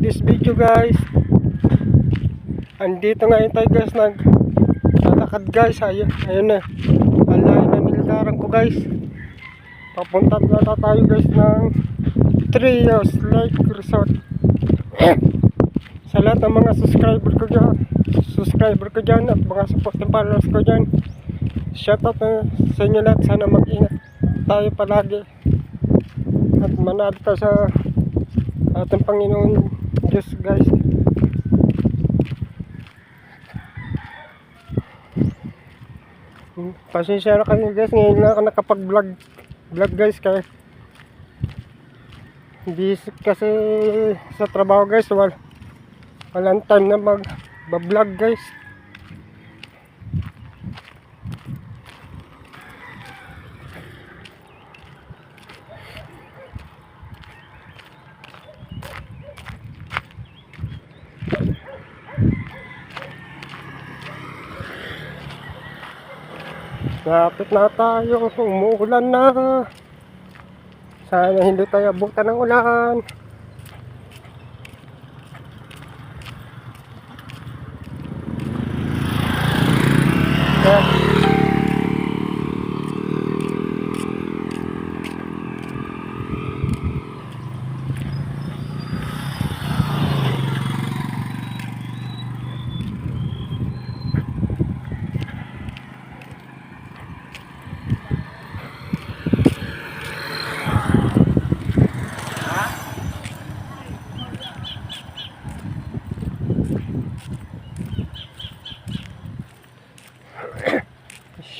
this video guys, andito ngayon tayo guys, naglalakad guys. Ayun na, alayin na nilakaran ko guys. Papunta na tayo guys ng Trios Lake Resort. Sa lahat ng mga subscriber ko dyan at mga supporting followers ko dyan, shoutout na sa inyo lahat. Sana mag-ingat tayo palagi at manalo tayo sa ating Panginoon Diyos guys. Pasensya na kayo guys, ngayon na ako nakapag-vlog guys, kaya busy kasi sa trabaho guys. Walang time na mag-vlog guys. Lapit na tayo, umuulan na. Sana hindi tayo abutan ng ulan.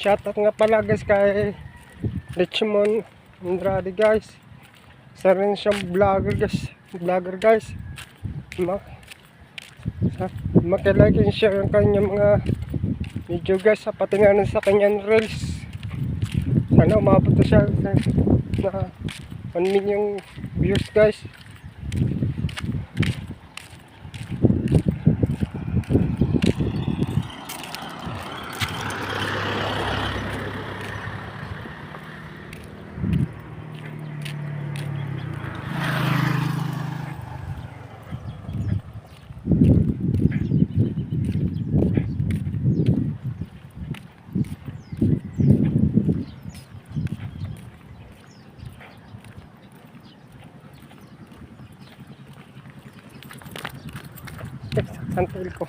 Shoutout nga pala guys kay Richmond Andrade guys. Isa rin siyang vlogger guys. Makilike and share ang kanyang mga video guys, pati nga sa kanyang reels. Sana umabot na siya na 1 million views guys. Santil ko.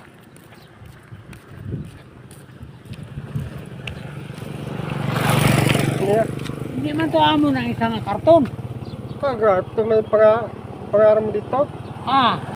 Hindi man to amo ng isang karton. Ito may pangaram dito. Ah.